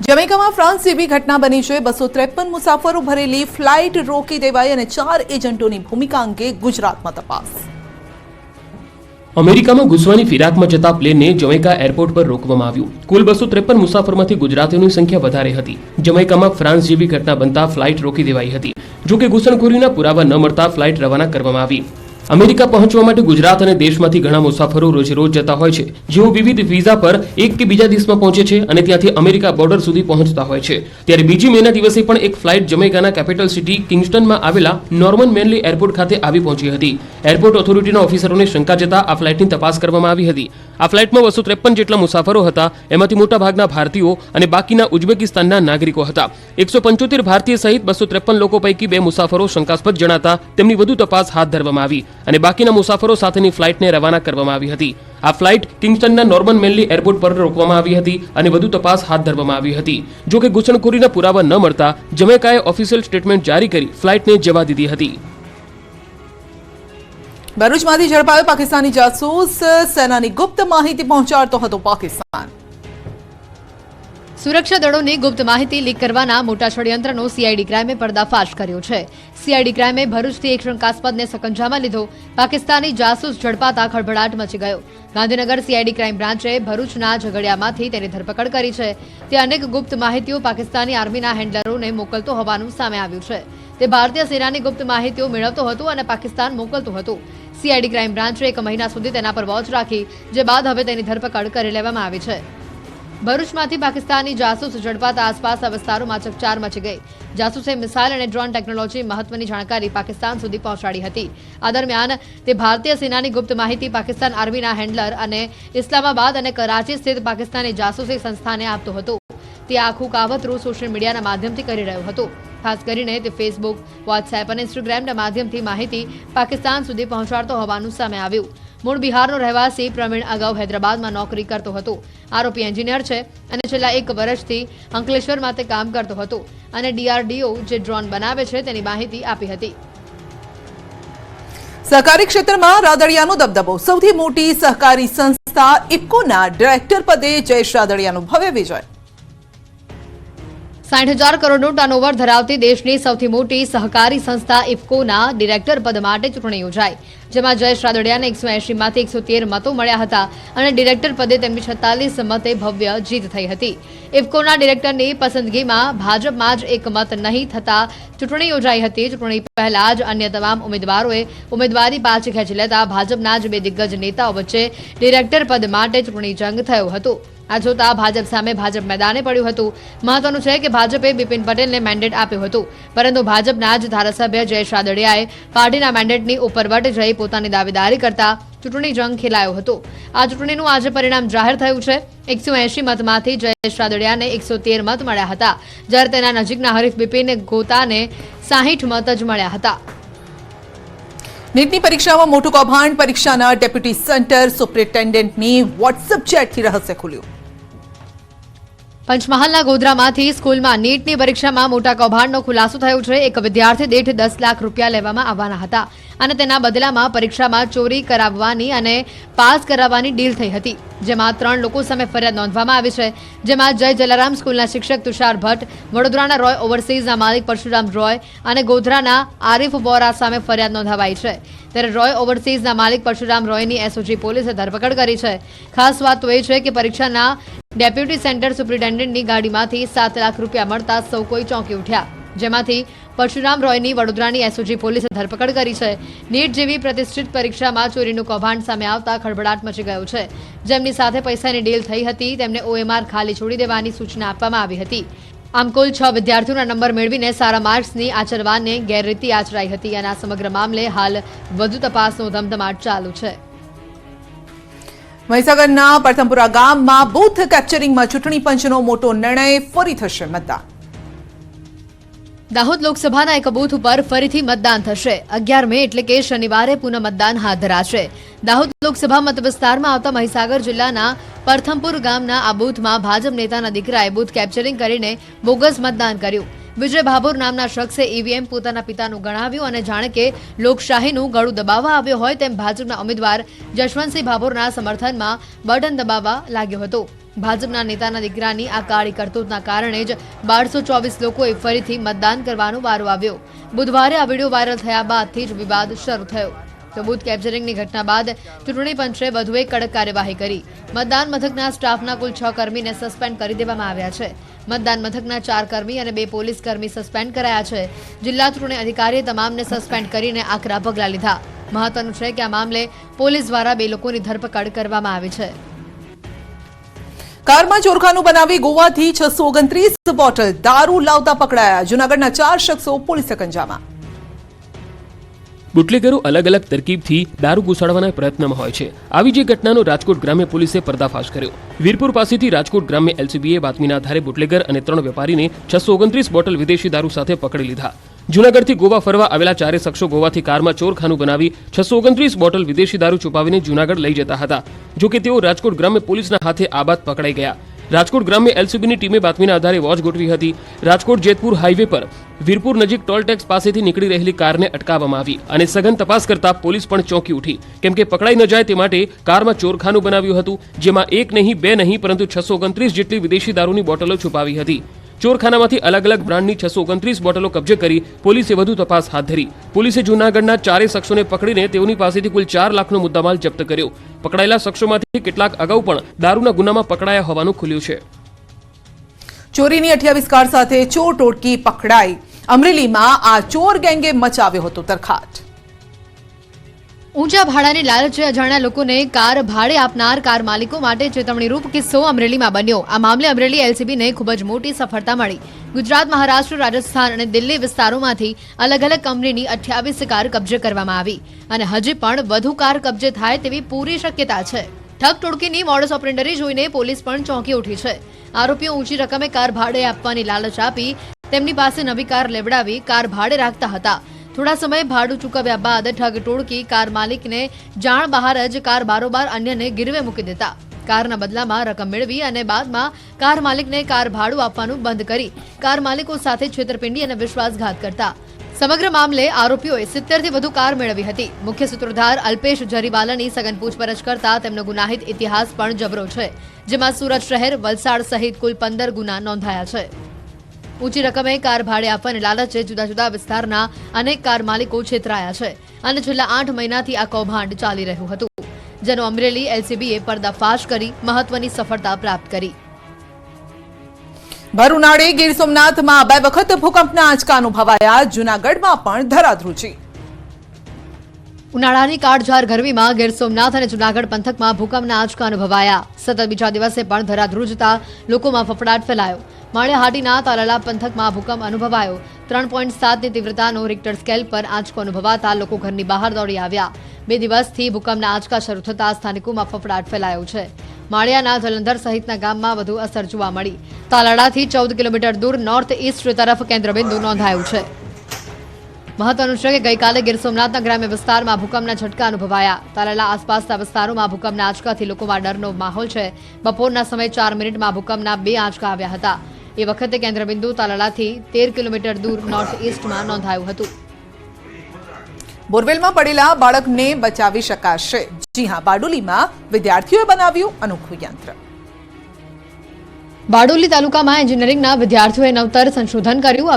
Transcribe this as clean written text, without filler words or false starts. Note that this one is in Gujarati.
જમૈકામાં ફ્રાન્સ જેવી ઘટના બની છે। 253 મુસાફરો ભરેલી ફ્લાઇટ રોકી દેવાઈ અને 4 એજન્ટોની ભૂમિકા અંગે ગુજરાતમાં તપાસ। અમેરિકામાં ઘૂસવાની ફિરાકમાં જતા પ્લેનને જમૈકા એરપોર્ટ પર રોકવામાં આવ્યું। કુલ 253 મુસાફરોમાંથી ગુજરાતીઓની સંખ્યા વધારે હતી। જમૈકામાં ફ્રાન્સ જેવી ઘટના બનતા ફ્લાઇટ રોકી દેવાઈ હતી। જો કે ઘૂસણખોરીના પુરાવા ન મળતા ફ્લાઇટ રવાના કરવામાં આવી। અમેરિકા પહોંચવા માટે ગુજરાત અને દેશમાંથી ઘણા મુસાફરો રોજેરોજ જતા હોય છે, જેઓ વિવિધ વિઝા પર એક કે બીજા દેશમાં પહોંચે છે અને ત્યાંથી અમેરિકા બોર્ડર સુધી પહોંચતા હોય છે। ત્યારે બીજી મેના દિવસે પણ એક ફ્લાઇટ જમૈકાના કેપિટલ સિટી કિંગસ્ટનમાં આવેલા નોર્મન મેનલી એરપોર્ટ ખાતે આવી પહોંચી હતી। એરપોર્ટ ઓથોરિટીના ઓફિસરોને શંકા જતા આ ફ્લાઇટની તપાસ કરવામાં આવી હતી। આ ફ્લાઇટમાં 253 જેટલા મુસાફરો હતા। એમાંથી મોટાભાગના ભારતીયો અને બાકીના ઉઝબેકિસ્તાનના નાગરિકો હતા। 175 ભારતીય સહિત 253 લોકો પૈકી 2 મુસાફરો શંકાસ્પદ જણાતા તેમની વધુ તપાસ હાથ ધરવામાં આવી અને બાકીના મુસાફરો સાથેની ફ્લાઇટને રવાના કરવામાં આવી હતી। આ ફ્લાઇટ કિંગસ્ટનના નોર્મન મેનલી એરપોર્ટ પર રોકવામાં આવી હતી અને વધુ તપાસ હાથ ધરવામાં આવી હતી। જો કે ઘૂસણખોરીના પુરાવા ન મળતા જમૈકાએ ઓફિશિયલ સ્ટેટમેન્ટ જારી કરી ફ્લાઇટને જવા દીધી હતી। ભરૂચમાંથી ઝડપાયો પાકિસ્તાની જાસૂસ। સેનાની ગુપ્ત માહિતી પહોંચાડતો હતો પાકિસ્તાન। સુરક્ષા દળોની ગુપ્ત માહિતી લીક કરવાના મોટા ષડયંત્રનો સીઆઈડી ક્રાઇમે પર્દાફાશ કર્યો છે। સીઆઈડી ક્રાઇમે ભરૂચથી એક શંકાસ્પદને સકંજામાં લીધો। પાકિસ્તાની જાસૂસ ઝડપાતા ખળભળાટ મચી ગયો। ગાંધીનગર સીઆઈડી ક્રાઇમ બ્રાન્ચે ભરૂચના ઝઘડિયામાંથી તેની ધરપકડ કરી છે। તે અનેક ગુપ્ત માહિતીઓ પાકિસ્તાની આર્મીના હેન્ડલરોને મોકલતો હોવાનું સામે આવ્યું છે। તે ભારતીય સેનાની ગુપ્ત માહિતીઓ મેળવતો હતો અને પાકિસ્તાન મોકલતું હતું। સીઆઈડી ક્રાઇમ બ્રાન્ચે 1 મહિના સુધી તેના પર વોચ રાખી, જે બાદ હવે તેની ધરપકડ કરી લેવામાં આવી છે। ભરૂચમાંથી પાકિસ્તાની જાસૂસ ઝડપાતા આસપાસના વિસ્તારોમાં ચકચાર મચી ગઈ। જાસૂસે મિસાઇલ અને ડ્રોન ટેકનોલોજી મહત્વની જાણકારી પાકિસ્તાન સુધી પહોંચાડી હતી। આ દરમિયાન તે ભારતીય સેનાની ગુપ્ત માહિતી પાકિસ્તાન આર્મીના હેન્ડલર અને ઇસ્લામાબાદ અને કરાચી સ્થિત પાકિસ્તાની જાસૂસી સંસ્થાને આપતો હતો। તે આખું કાવતરું સોશિયલ મીડિયાના માધ્યમથી કરી રહ્યો હતો। ખાસ કરીને તે ફેસબુક, વોટ્સએપ અને ઇન્સ્ટાગ્રામના માધ્યમથી માહિતી પાકિસ્તાન સુધી પહોંચાડતો હોવાનું સામે આવ્યું। મૂળ બિહારનો રહેવાસી પ્રવીણ અગાઉ હૈદરાબાદમાં નોકરી કરતો હતો। આરોપી એન્જિનિયર છે અને છેલ્લા 1 વર્ષથી અંકલેશ્વરમાં તે કામ કરતો હતો અને ડીઆરડીઓ જે ડ્રોન બનાવે છે તેની માહિતી આપી હતી। સહકારી ક્ષેત્રમાં રાદડિયાનો દબદબો। સૌથી મોટી સહકારી સંસ્થા ઇફકોના ડિરેક્ટર પદે જયેશ રાદડિયાનો ભવ્ય વિજય। 60,000 કરોડનું ટર્નઓવર ધરાવતી દેશની સૌથી મોટી સહકારી સંસ્થા ઇફકોના ડિરેક્ટર પદ માટે ચૂંટણી યોજાઈ, જેમાં જયેશ રાદડિયાને 180 માંથી 113 મતો મળ્યા હતા અને ડિરેક્ટર પદે તેમની 46 મતે ભવ્ય જીત થઈ હતી। ઇફકોના ડિરેક્ટરની પસંદગીમાં ભાજપમાં જ એક મત નહીં થતા ચૂંટણી યોજાઈ હતી। ચૂંટણી પહેલા જ અન્ય તમામ ઉમેદવારોએ ઉમેદવારી પાછી ખેંચી લેતા ભાજપના જ 2 દિગ્ગજ નેતાઓ વચ્ચે ડિરેક્ટર પદ માટે ચૂંટણી જંગ થયો હતો। આ જોતા ભાજપ સામે ભાજપ મેદાને પડ્યું હતું। મહત્વનું છે કે ભાજપે બિપિન પટેલને મેન્ડેટ આપ્યું હતું, પરંતુ ભાજપના જ ધારાસભ્ય જયેશ રાદડિયાએ પાર્ટીના મેન્ડેટની ઉપરવટ જઈ પોતાની દાવેદારી કરતા ચૂંટણી જંગ ખેલાયો હતો। આ ચૂંટણીનું આજે પરિણામ જાહેર થયું છે। 180 મતમાંથી જયેશ રાદડિયાને 113 મત મળ્યા હતા, જ્યારે તેના નજીકના હરીફ બિપિન ગોતાને 60 મત જ મળ્યા હતા। નીટની પરીક્ષામાં મોટું કૌભાંડ। પરીક્ષાના ડેપ્યુટી સેન્ટર સુપ્રિન્ટેન્ડન્ટની વોટ્સએપ ચેટથી રહસ્ય ખુલ્યું। પંચમહાલના ગોધરામાંથી સ્કૂલમાં નીટની પરીક્ષામાં મોટા કૌભાંડનો ખુલાસો થયો છે। એક વિદ્યાર્થી દીઠ 10 લાખ રૂપિયા લેવામાં આવવાના હતા અને તેના બદલામાં પરીક્ષામાં ચોરી કરાવવાની અને પાસ કરાવવાની ડીલ થઈ હતી, જેમાં 3 લોકો સામે ફરિયાદ નોંધવામાં આવી છે। જેમાં જય જલારામ સ્કૂલના શિક્ષક તુષાર ભટ્ટ, વડોદરાના રોય ઓવરસીઝના માલિક પરશુરામ રોય અને ગોધરાના આરિફ વોરા સામે ફરિયાદ નોંધાવાઈ છે। ત્યારે રોય ઓવરસીઝના માલિક પરશુરામ રોયની એસઓજી પોલીસે ધરપકડ કરી છે। ખાસ વાત તો એ છે કે પરીક્ષાના ડેપ્યુટી સેન્ટર સુપ્રિન્ટેન્ડન્ટની ગાડીમાંથી 7 લાખ રૂપિયા મળતા સૌ કોઈ ચોંકી ઉઠ્યા, જેમાંથી પરશુરામ રોયની વડોદરાની એસઓજી પોલીસે ધરપકડ કરી છે। નીટ જેવી પ્રતિષ્ઠિત પરીક્ષામાં ચોરીનું કૌભાંડ સામે આવતા ખળભળાટ મચી ગયો છે। જેમની સાથે પૈસાની ડીલ થઈ હતી તેમને ઓએમઆર ખાલી છોડી દેવાની સૂચના આપવામાં આવી હતી। આમ કુલ 6 વિદ્યાર્થીઓના નંબર મેળવીને સારા માર્ક્સની આચરવાને ગેરરીતિ આચરાઈ હતી અને આ સમગ્ર મામલે હાલ વધુ તપાસનો ધમધમાટ ચાલુ છે। મહીસાગરના પ્રથમપુરા ગામમાં બૂથ કેપ્ચરિંગમાં ચૂંટણી પંચનો મોટો નિર્ણય। ફરી થશે મતદાન। દાહોદ લોકસભાના એક બૂથ ઉપર ફરીથી મતદાન થશે। 11 મે એટલે કે શનિવારે પુનઃ મતદાન હાથ ધરાશે। દાહોદ લોકસભા મત વિસ્તારમાં આવતા મહીસાગર જિલ્લાના પ્રથમપુર ગામના આ બૂથમાં ભાજપ નેતાના દીકરાએ બૂથ કેપ્ચરિંગ કરીને બોગસ મતદાન કર્યું। વિજય ભાભોર નામના શખ્સે ઈવીએમ પોતાના પિતાનું ગણાવ્યું અને જાણે કે લોકશાહીનું ગળું દબાવવા આવ્યો હોય તેમ ભાજપના ઉમેદવાર જશવંતસિંહ ભાભોરના સમર્થનમાં બટન દબાવવા લાગ્યો હતો। ભાજપના નેતાના દીકરાની આ કાળી કરતૂતના કારણે જ 1224 લોકોએ ફરીથી મતદાન કરવાનો વારો આવ્યો. બુધવારે આ વિડીયો વાયરલ થયા બાદથી જ વિવાદ શરૂ થયો. તો બૂથ કેપ્ચરિંગની ઘટના બાદ ચૂંટણી પંચે વધુ એક કડક કાર્યવાહી કરી. મતદાન મથકના સ્ટાફના કુલ 6 કર્મીને સસ્પેન્ડ કરી દેવામાં આવ્યા છે. મતદાન મથકના 4 કર્મી અને 2 પોલીસ કર્મી સસ્પેન્ડ કરાયા છે. જિલ્લા ચૂંટણી અધિકારીએ તમામને સસ્પેન્ડ કરીને આકરા પગલાં લીધા. મહત્વનું છે કે આ મામલે પોલીસ દ્વારા 2 લોકોની ધરપકડ કરવામાં આવી છે. કારમાં ચોરખાનું બનાવી ગોવાથી 629 બોટલ દારૂ લાવતા પકડાયા. જૂનાગઢના 4 શખ્સો પોલીસ સકંજામાં. બુટલેગરો અલગ અલગ તરકીબથી દારૂ ઘુસાડવાના પ્રયત્નમાં હોય છે. આવી જ ઘટનાનો રાજકોટ ગ્રામ્ય પોલીસે પર્દાફાશ કર્યો. વીરપુર પાસેથી રાજકોટ ગ્રામ્ય એલસીબીએ બાતમીના આધારે બુટલેગર અને 3 વેપારીને 629 બોટલ વિદેશી દારૂ સાથે પકડી લીધા. જૂનાગઢથી ગોવા ફરવા આવેલા 4 શખ્સો ગોવાથી કારમાં ચોરખાનું બનાવી 629 બોટલ વિદેશી દારૂ છુપાવીને જૂનાગઢ લઈ જતા હતા. જોકે તેઓ રાજકોટ ગ્રામ્ય પોલીસના હાથે આ બાદ પકડાઈ ગયા. રાજકોટ ગ્રામ્ય એલસીબીની ટીમે બાતમીના આધારે વોચ ગોઠવી હતી. રાજકોટ જેતપુર હાઈવે પર વીરપુર નજીક ટોલ ટેક્સ પાસેથી નીકળી રહેલી કારને અટકાવવામાં આવી અને સઘન તપાસ કરતા પોલીસ પણ ચોંકી ઉઠી, કેમ કે પકડાઈ ન જાય તે માટે કારમાં ચોરખાનું બનાવ્યું હતું, જેમાં 1 નહીં 2 નહીં પરંતુ 629 જેટલી વિદેશી દારૂની બોટલો છુપાવી હતી. ચોરખાનામાંથી અલગ અલગ બ્રાન્ડની 629 બોટલો કબજે કરી પોલીસે વધુ તપાસ હાથ ધરી. પોલીસે જૂનાગઢના 4 શખ્સોને પકડીને તેઓની પાસેથી કુલ 4 લાખનો મુદ્દામાલ જપ્ત કર્યો. પકડાયેલા શખ્સોમાંથી કેટલાક અગાઉ પણ દારૂના ગુનામાં પકડાયા હોવાનું ખુલ્યું છે. ચોરીની 28 કાર સાથે ચોર ટોળકી પકડાઈ. અમરેલીમાં આ ચોર ગેંગે મચાવ્યો હતો તરખાટ. ઊંચા ભાડાની લાલચે અજાણ્યા લોકોને કાર ભાડે આપનાર કાર માલિકો માટે ચેતવણીરૂપ કિસ્સો અમરેલીમાં બન્યો. આ મામલે અમરેલી એલસીબીને ખૂબ જ મોટી સફળતા મળી. ગુજરાત, મહારાષ્ટ્ર, રાજસ્થાન અને દિલ્હી વિસ્તારોમાંથી અલગ અલગ કંપનીની 28 કાર કબજે કરવામાં આવી અને હજી પણ વધુ કાર કબજે થાય તેવી પૂરી શક્યતા છે. ઠગ ટોળકીની મોડસ ઓપરેન્ડરી જોઈને પોલીસ પણ ચોંકી ઉઠી છે. આરોપીઓ ઊંચી રકમે કાર ભાડે આપવાની લાલચ આપી તેમની પાસે નવી કાર લેવડાવી કાર ભાડે રાખતા હતા. થોડા સમય ભાડું ચૂકવ્યા બાદ ઠગ ટોળકી કાર માલિકને જાણ બહાર જ કાર બારોબાર અન્યને ગીરવે મૂકી દેતા. કારના બદલામાં રકમ મેળવી અને બાદમાં કાર માલિકને કાર ભાડું આપવાનું બંધ કરી કાર માલિકો સાથે છેતરપિંડી અને વિશ્વાસઘાત કરતા. સમગ્ર મામલે આરોપીઓએ 70 થી વધુ કાર મેળવી હતી. મુખ્ય સૂત્રધાર અલ્પેશ જરીવાલાની સઘન પૂછપરછ કરતા તેમનો ગુનાહિત ઇતિહાસ પણ જબરો છે, જેમાં સુરત શહેર, વલસાડ સહિત કુલ 15 ગુના નોંધાયા છે. ઊંચી રકમે કાર ભાડે આપવાની લાલચે જુદા જુદા વિસ્તારના અનેક કાર માલિકો છેતરાયા છે અને છેલ્લા 8 મહિનાથી આ કૌભાંડ ચાલી રહ્યું હતું, જેનો અમરેલી એલસીબીએ પર્દાફાશ કરી મહત્વની સફળતા પ્રાપ્ત કરી. ભર ઉનાળે ગીર સોમનાથમાં 2 વખત ભૂકંપના આંચકા અનુભવાયા. જૂનાગઢમાં પણ ધરાધ્રુજી. ઉનાળાની કાળઝાળ ગરમીમાં ગીર સોમનાથ અને જૂનાગઢ પંથકમાં ભૂકંપના આંચકા અનુભવાયા. સતત બીજા દિવસે પણ ધરાધ્રુજતા લોકોમાં ફફડાટ ફેલાયો. માળિયાહાટીના તાલાલા પંથકમાં ભૂકંપ અનુભવાયો. 3.7ની તીવ્રતાનો રિક્ટર સ્કેલ પર આંચકો અનુભવાતા લોકો ઘરની બહાર દોડી આવ્યા. 2 દિવસથી ભૂકંપના આંચકા શરૂ થતા સ્થાનિકોમાં ફફડાટ ફેલાયો છે. માળિયાના જલંધર સહિતના ગામમાં વધુ અસર જોવા મળી. તાલાળાથી 14 કિલોમીટર દૂર નોર્થ ઈસ્ટ તરફ કેન્દ્રબિંદુ નોંધાયું છે. મહત્વનું છે કે ગઈકાલે ગીર સોમનાથના ગ્રામ્ય વિસ્તારમાં ભૂકંપના ઝટકા અનુભવાયા. તાલાલા આસપાસના વિસ્તારોમાં ભૂકંપના આંચકાથી લોકોમાં ડરનો માહોલ છે. બપોરના સમયે 4 મિનિટમાં ભૂકંપના 2 આંચકા આવ્યા હતા. એ વખતે કેન્દ્રબિંદુ તાલાલાથી 13 કિલોમીટર દૂર નોર્થ ઈસ્ટમાં નોંધાયું હતું. બોરવેલમાં પડેલા બાળકને બચાવી શકાશે. જી હા, બારડોલીમાં વિદ્યાર્થીઓએ બનાવ્યું અનોખું યંત્ર. બારડોલી તાલુકામાં એન્જિનિયરિંગના વિદ્યાર્થીઓએ નવતર સંશોધન કર્યું.